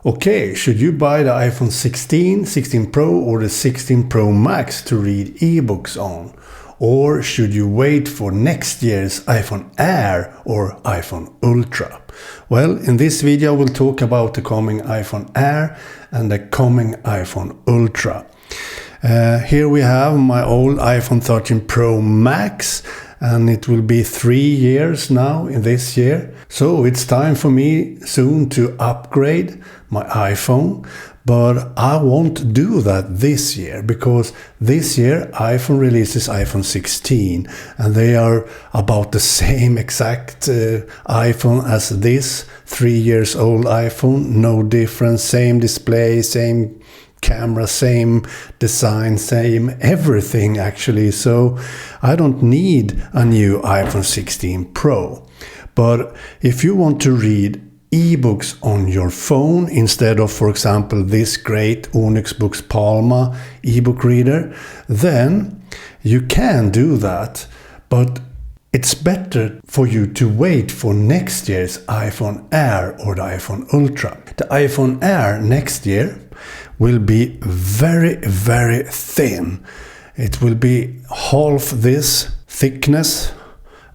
Okay, should you buy the iPhone 16, 16 Pro or the 16 Pro Max to read ebooks on? Or should you wait for next year's iPhone Air or iPhone Ultra? Well, in this video we'll talk about the coming iPhone Air and the coming iPhone Ultra. Here we have my old iPhone 13 Pro Max, and it will be 3 years now in this year. So it's time for me soon to upgrade my iPhone, but I won't do that this year because this year iPhone releases iPhone 16 and they are about the same exact iPhone as this 3 years old iPhone. No difference, same display, same camera, same design, same everything actually. So I don't need a new iPhone 16 Pro. But if you want to read ebooks on your phone instead of, for example, this great Onyx Boox Palma ebook reader, then you can do that. But it's better for you to wait for next year's iPhone Air or the iPhone Ultra. The iPhone Air next year will be very, very thin. It will be half this thickness,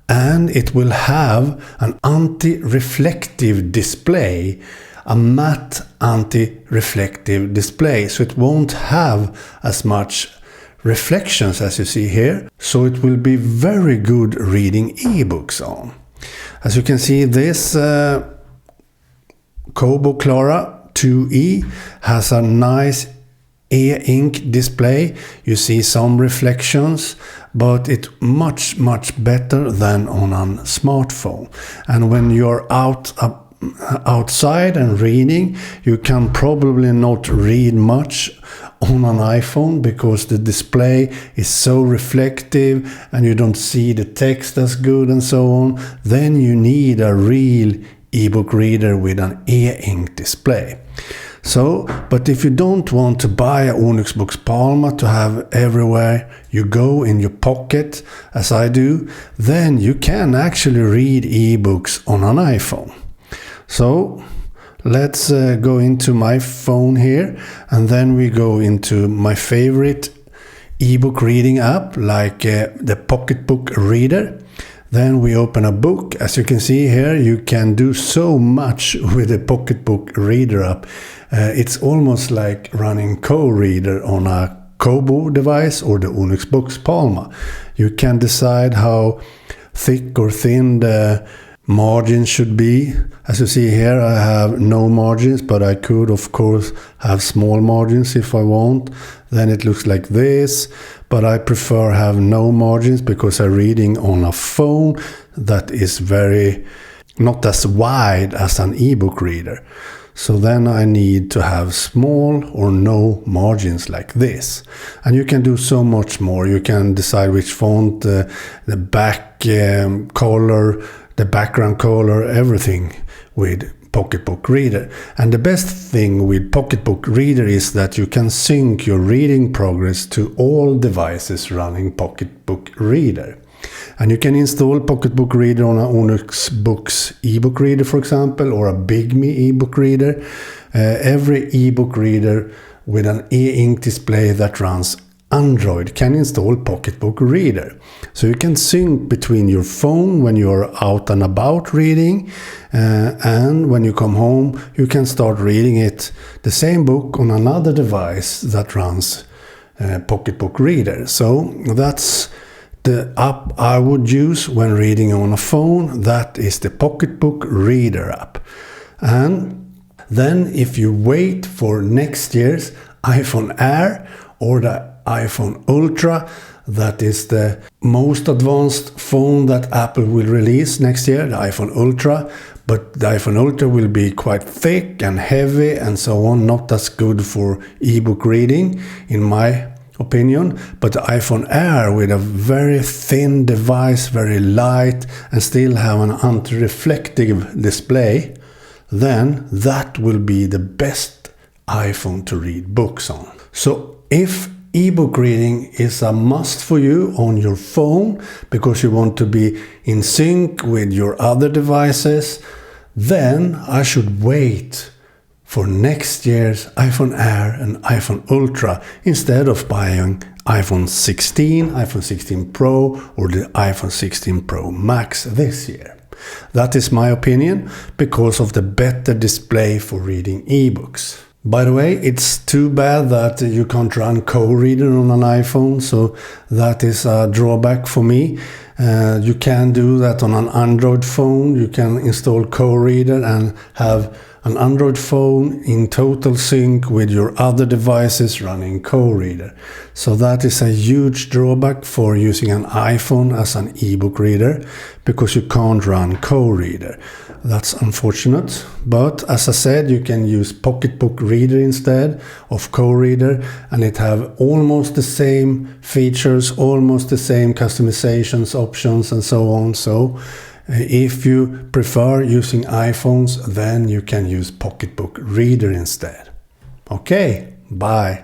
and it will have an anti-reflective display, a matte anti-reflective display. So it won't have as much reflections as you see here. So it will be very good reading ebooks on. As you can see, this Kobo Clara 2E has a nice e-ink display. You see some reflections, but it's much better than on a smartphone. And when you're outside and reading, you can probably not read much on an iPhone because the display is so reflective and you don't see the text as good and so on. Then you need a real ebook reader with an e-ink display. So, but if you don't want to buy a Onyx Boox Palma to have everywhere you go in your pocket, as I do, then you can actually read ebooks on an iPhone. So, let's go into my phone here, and then we go into my favorite ebook reading app, like the Pocketbook Reader. Then we open a book. As you can see here, you can do so much with the Pocketbook Reader app. It's almost like running co-reader on a Kobo device or the Onyx Boox Palma. You can decide how thick or thin the margins should be. As you see here, I have no margins, but I could of course have small margins if I want. Then it looks like this, but I prefer have no margins because I'm reading on a phone that is not as wide as an ebook reader. So then I need to have small or no margins like this. And you can do so much more. You can decide which font, the back color, the background color, everything with Pocketbook Reader. And the best thing with Pocketbook Reader is that you can sync your reading progress to all devices running Pocketbook Reader. And you can install Pocketbook Reader on an Onyx Boox ebook reader, for example, or a Bigme ebook reader. Every ebook reader with an e-ink display that runs Android can install Pocketbook Reader. So you can sync between your phone when you're out and about reading, and when you come home you can start reading the same book on another device that runs Pocketbook Reader. So that's the app I would use when reading on a phone. That is the Pocketbook Reader app. And then if you wait for next year's iPhone Air or the iPhone Ultra, that is the most advanced phone that Apple will release next year, the iPhone Ultra. But the iPhone Ultra will be quite thick and heavy and so on, not as good for ebook reading in my opinion. But the iPhone Air with a very thin device, very light, and still have an anti-reflective display, then that will be the best iPhone to read books on. So if ebook reading is a must for you on your phone because you want to be in sync with your other devices, then I should wait for next year's iPhone Air and iPhone Ultra instead of buying iPhone 16, iPhone 16 Pro or the iPhone 16 Pro Max this year. That is my opinion because of the better display for reading ebooks. By the way, it's too bad that you can't run co-reader on an iPhone, so that is a drawback for me. You can do that on an Android phone. You can install co-reader and have an Android phone in total sync with your other devices running co-reader. So that is a huge drawback for using an iPhone as an ebook reader, because you can't run co-reader. That's unfortunate, but as I said, you can use Pocketbook Reader instead of co-reader, and it have almost the same features, almost the same customizations, options and so on. So if you prefer using iPhones, then you can use Pocketbook Reader instead. Okay, bye.